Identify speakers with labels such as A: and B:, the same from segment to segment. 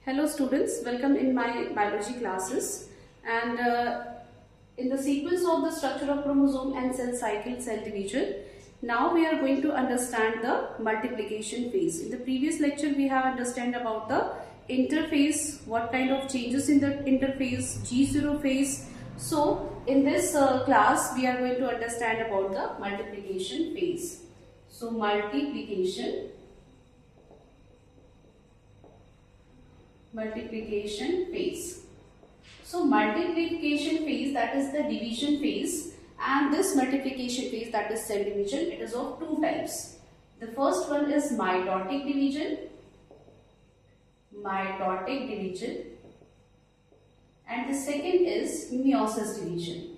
A: Hello students, welcome in my biology classes, and in the sequence of the structure of chromosome and cell cycle, cell division, now we are going to understand the multiplication phase. In the previous lecture we have understand about the interphase, what kind of changes in the interphase, G0 phase. So in this class we are going to understand about the multiplication phase. So multiplication phase. So multiplication phase, that is the division phase, and this multiplication phase, that is cell division, it is of two types. The first one is mitotic division, and the second is meiosis division.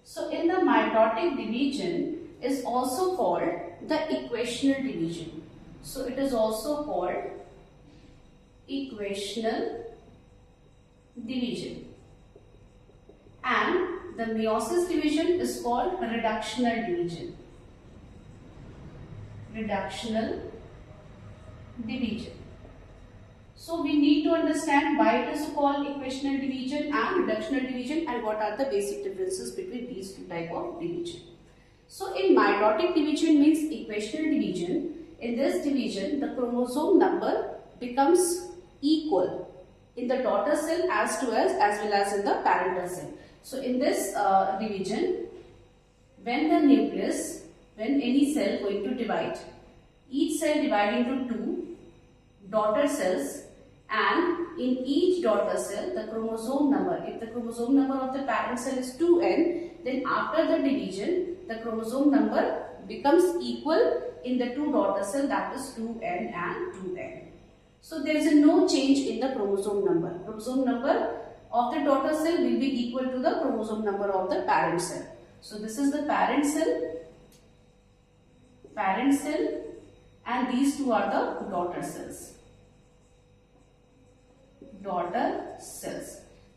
A: So in the mitotic division is also called the equational division. So it is also called equational division, and the meiosis division is called reductional division. So we need to understand why it is called equational division and reductional division, and what are the basic differences between these two types of division. So in mitotic division means equational division. In this division, the chromosome number becomes equal in the daughter cell as well as in the parental cell. So in this division, when any cell going to divide, each cell divide into two daughter cells, and in each daughter cell the chromosome number, if the chromosome number of the parent cell is 2n, then after the division the chromosome number becomes equal in the two daughter cell, that is 2n and 2n. So there is no change in the chromosome number. Chromosome number of the daughter cell will be equal to the chromosome number of the parent cell. So this is the parent cell, and these two are the daughter cells.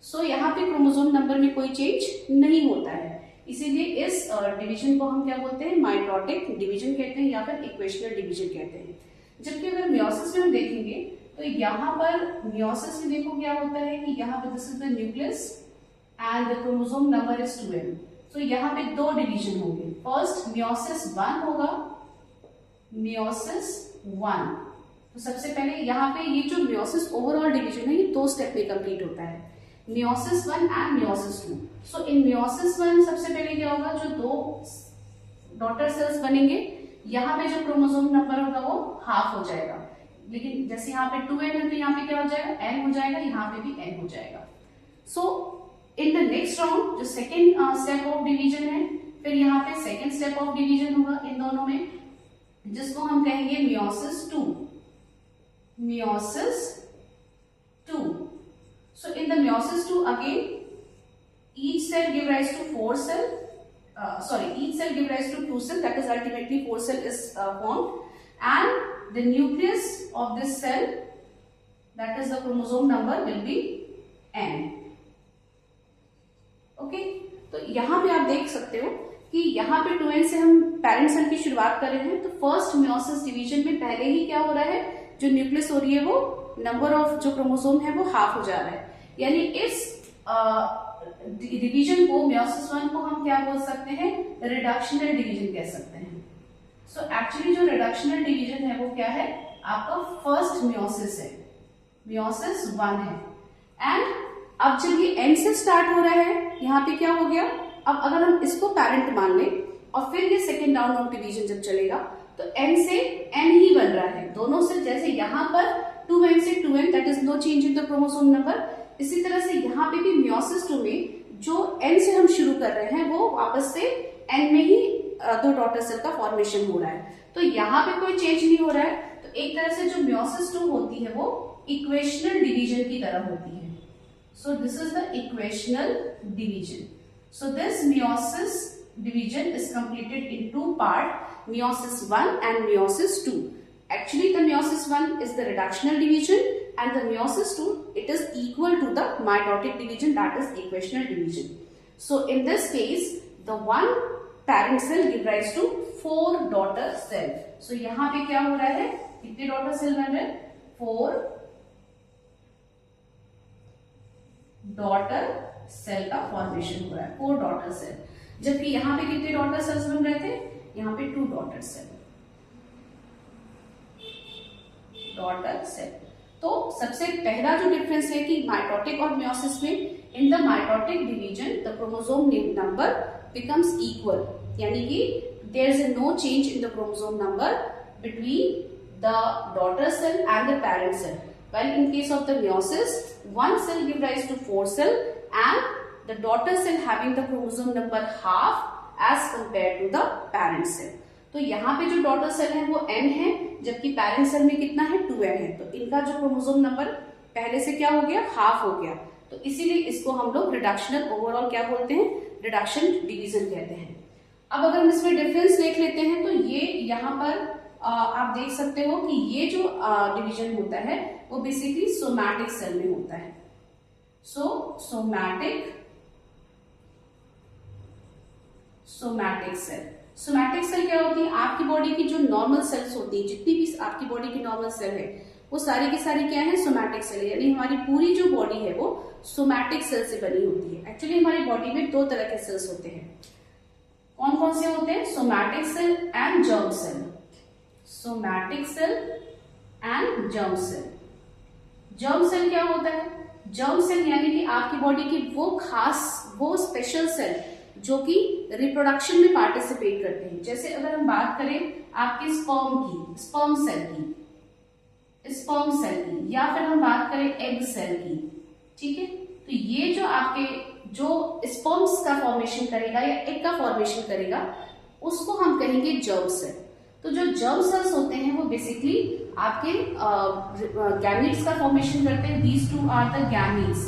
A: So यहाँ पे chromosome number में कोई change नहीं होता है, इसीलिए इस division को हम क्या बोलते हैं, माइटोटिक डिवीजन कहते हैं या फिर इक्वेशनल डिवीजन कहते हैं. जबकि अगर मियोसिस में हम देखेंगे तो यहाँ पर मियोसिस में देखो क्या होता है कि यहाँ पे this is the nucleus and the chromosome number is 2n. तो यहाँ पे दो डिवीजन होंगे. फर्स्ट मियोसिस 1 होगा, मियोसिस 1. तो सबसे पहले यहाँ पे ये जो मियोसिस ओवरऑल डिवीजन है ये दो स्टेप में कंप्लीट होता है, meiosis 1 and meiosis 2. So in meiosis 1 सबसे पहले क्या होगा, जो दो डॉटर सेल्स बनेंगे, यहाँ पे जो क्रोमोसोम नंबर होगा वो हाफ हो जाएगा. लेकिन जैसे यहाँ पे 2n है तो यहाँ पे क्या हो जाएगा, n हो जाएगा, यहाँ पे भी n हो जाएगा. सो इन द नेक्स्ट राउंड जो सेकेंड स्टेप ऑफ डिवीजन है, फिर यहाँ पे सेकेंड स्टेप ऑफ डिवीजन होगा इन दोनों में, जिसको हम कहेंगे meiosis 2. So in the meiosis 2 again, each cell give rise to each cell give rise to 2 cells, that is ultimately 4 cell is formed, and the nucleus of this cell, that is the chromosome number, will be n. Okay, तो यहाँ पे आप देख सकते हो कि यहाँ पे 2n से हम पेरेंट सेल की शुरुआत कर रहे हैं. तो फर्स्ट मियोसिस डिवीजन में पहले ही क्या हो रहा है, जो न्यूक्लियस हो रही है वो नंबर ऑफ जो क्रोमोसोम है वो हाफ हो जा रहा है. यानी इस डिवीजन को, मियोसिस 1 को हम क्या बोल सकते हैं, रिडक्शनल डिवीजन कह सकते हैं. सो एक्चुअली जो रिडक्शनल डिवीजन है वो क्या है, आपका फर्स्ट मियोसिस है, मियोसिस 1 है. एंड अब जब ये एन से स्टार्ट हो रहा है, यहाँ पे क्या हो गया, अब अगर हम इसको पेरेंट मान लें और फिर ये सेकेंड राउंड ऑफ डिवीजन जब चलेगा तो n से n ही बन रहा है दोनों से. जैसे यहाँ पर 2n से 2n, that is no change in the chromosome number. इसी तरह से यहाँ पे भी मियोसिस 2 में जो n से हम शुरू कर रहे हैं वो वापस से n में ही दो डॉटर सेल का फॉर्मेशन हो रहा है. तो यहाँ पे कोई चेंज नहीं हो रहा है. तो एक तरह से जो मियोसिस 2 होती है वो इक्वेशनल डिवीजन की तरह होती है. So this is the equational division. So this meiosis division is completed in two parts, meiosis 1 and meiosis 2. Actually the meiosis 1 is the reductional division, and the meiosis 2, it is equal to the mitotic division, that is equational division. So in this case the one parent cell give rise to 4 daughter cell. So यहाँ पे क्या हो रहा है, कितने daughter cell बन रहे हैं, 4 डॉटर सेल का फॉर्मेशन हो रहा है, 4 डॉटर सेल। जबकि यहाँ पे कितने डॉटर सेल्स बन रहे थे, यहाँ पे 2 डॉटर सेल। तो सबसे पहला जो डिफरेंस है कि माइटोटिक और मियोसिस में, in the mitotic division the chromosome number becomes equal, यानी कि there is no change in the chromosome number between the daughter cell and the parent cell, while in case of the meiosis one cell give rise to 4 cell and the daughter cell having the chromosome number half as compared to the parent cell। तो यहाँ पे जो daughter cell है वो n है, जबकि parent cell में कितना है, 2n है। तो इनका जो क्रोमोसोम नंबर पहले से क्या हो गया, हाफ हो गया। तो इसीलिए इसको हम लोग रिडक्शनल ओवरऑल क्या बोलते हैं, रिडक्शन डिवीजन कहते हैं। अब अगर हम इसमें डिफरेंस देख लेते हैं तो ये यहाँ पर आप देख सकते हो कि ये जो डिवीजन होता है वो बेसिकली सोमैटिक सेल में होता है। सोमैटिक सेल क्या होती है, आपकी बॉडी की जो नॉर्मल सेल्स होती है, जितनी भी आपकी बॉडी की नॉर्मल सेल है वो सारी की सारी क्या है, सोमैटिक सेल, यानी हमारी पूरी जो बॉडी है वो सोमैटिक सेल से बनी होती है। एक्चुअली हमारी बॉडी में 2 तरह के सेल्स होते हैं, कौन कौन से होते हैं, somatic cell and germ cell. Somatic cell and germ cell. Germ cell क्या होता है, जर्म सेल यानी कि आपकी बॉडी की वो स्पेशल सेल जो कि रिप्रोडक्शन में पार्टिसिपेट करते हैं। जैसे अगर हम बात करें आपके स्पर्म सेल की, या फिर हम बात करें एग सेल की, ठीक है। तो ये जो आपके जो स्पर्म्स का फॉर्मेशन करेगा या एग का फॉर्मेशन करेगा उसको हम कहेंगे जर्म सेल। तो जो जर्म सेल्स होते हैं वो बेसिकली आपके गैमीट्स का फॉर्मेशन करते हैं। These 2 are the gametes.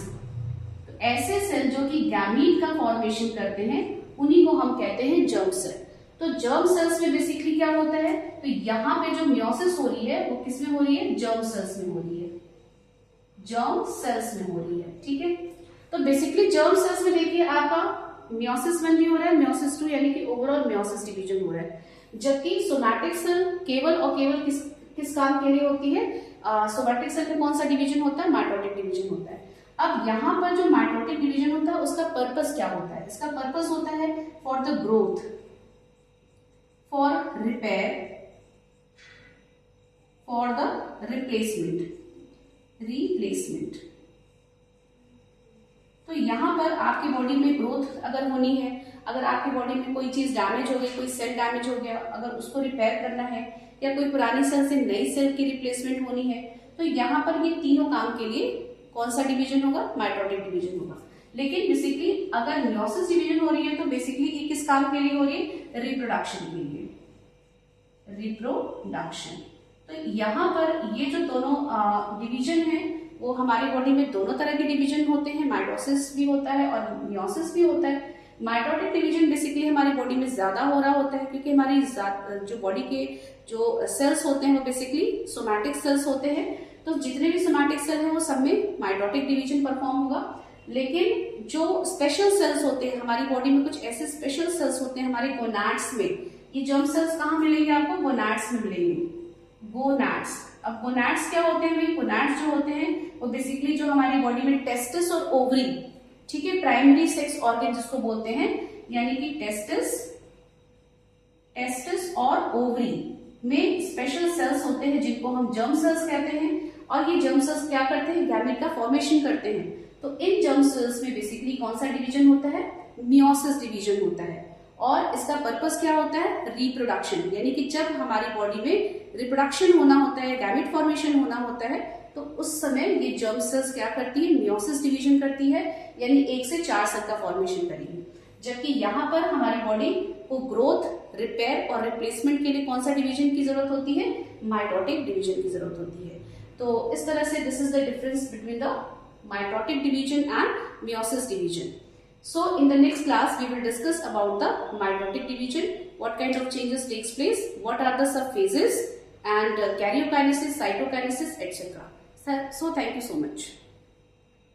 A: तो ऐसे सेल जो कि गैमीट का फॉर्मेशन करते हैं उन्हीं को हम कहते हैं जर्म सेल। तो जर्म सेल्स में बेसिकली क्या होता है, तो यहाँ पे जो मियोसिस हो रही है वो किस में हो रही है, जर्म सेल्स में हो रही है, जर्म सेल्स में हो रही है, ठीक है। तो बेसिकली जर्म सेल्स में देखिए आपका मियोसिस 1 भी हो रहा है, मियोसिस 2 यानी कि ओवरऑल मियोसिस डिवीजन हो रहा है। जबकि सोमैटिक सेल केवल और केवल किस काम के लिए होती है, सोमैटिक सेल में कौन सा डिवीजन होता है, माइटोटिक डिवीजन होता है। अब यहाँ पर जो माइटोटिक डिवीजन होता है उसका पर्पस क्या होता है, इसका पर्पस होता है for the growth, for repair, for the replacement. तो यहाँ पर आपकी बॉडी में ग्रोथ अगर होनी है, अगर आपकी बॉडी में कोई चीज डैमेज हो गई, कोई सेल डैमेज हो गया, अगर उसको रिपेयर करना है, या कोई पुरानी सेल से नई सेल की रिप्लेसमेंट होनी है, तो यहाँ पर ये तीनों काम के लिए कौन सा डिवीजन होगा, माइटोटिक डिवीजन होगा। लेकिन बेसिकली अगर मियोसिस डिवीजन हो रही है तो बेसिकली ये किस काम के लिए हो रही है, रिप्रोडक्शन के लिए, रिप्रोडक्शन। तो यहाँ पर ये जो दोनों डिवीजन है वो हमारी बॉडी में दोनों तरह के डिवीजन होते हैं, माइटोसिस भी होता है और मियोसिस भी होता है। माइटोटिक डिवीजन बेसिकली हमारी बॉडी में ज्यादा हो रहा होता है क्योंकि हमारी जो बॉडी के जो सेल्स होते हैं वो बेसिकली सोमैटिक सेल्स होते हैं। तो जितने भी सोमैटिक सेल हैं वो सब में माइटोटिक डिवीजन परफॉर्म होगा। लेकिन जो स्पेशल सेल्स होते हैं हमारी बॉडी में, कुछ ऐसे स्पेशल सेल्स होते हैं हमारे गोनाड्स में। ये जर्म सेल्स कहाँ मिलेंगे आपको, गोनाड्स में मिलेंगे, गोनाड्स। अब गोनाड्स क्या होते हैं भाई, गोनाड्स जो होते हैं वो बेसिकली जो हमारी बॉडी में टेस्टिस और ओवरी, ठीक है, प्राइमरी सेक्स ऑर्गन जिसको बोलते हैं, यानी कि टेस्टिस और ओवरी में स्पेशल सेल्स होते हैं जिनको हम जर्म सेल्स कहते हैं। और ये जर्म सेल्स क्या करते हैं, गैमेट का फॉर्मेशन करते हैं। तो इन जर्म सेल्स में बेसिकली कौन सा डिवीजन होता है, मियोसिस डिवीजन होता है। और इसका पर्पस क्या होता है, रिप्रोडक्शन, यानी कि जब हमारी बॉडी में रिप्रोडक्शन होना होता है, गैमेट फॉर्मेशन होना होता है, तो उस समय ये जर्म सेल्स क्या करती है, मियोसिस डिवीजन करती है, यानी 1 से 4 सेल का फॉर्मेशन करेगी। जबकि यहाँ पर हमारी बॉडी को ग्रोथ, रिपेयर और रिप्लेसमेंट के लिए कौन सा डिवीजन की जरूरत होती है, माइटोटिक डिवीजन की जरूरत होती है। तो इस तरह से this is the difference between the mitotic division and meiosis division. So in the next class we will discuss about the mitotic division, what kind of changes takes place, what are the subphases and karyokinesis, cytokinesis, etc. So thank you so much.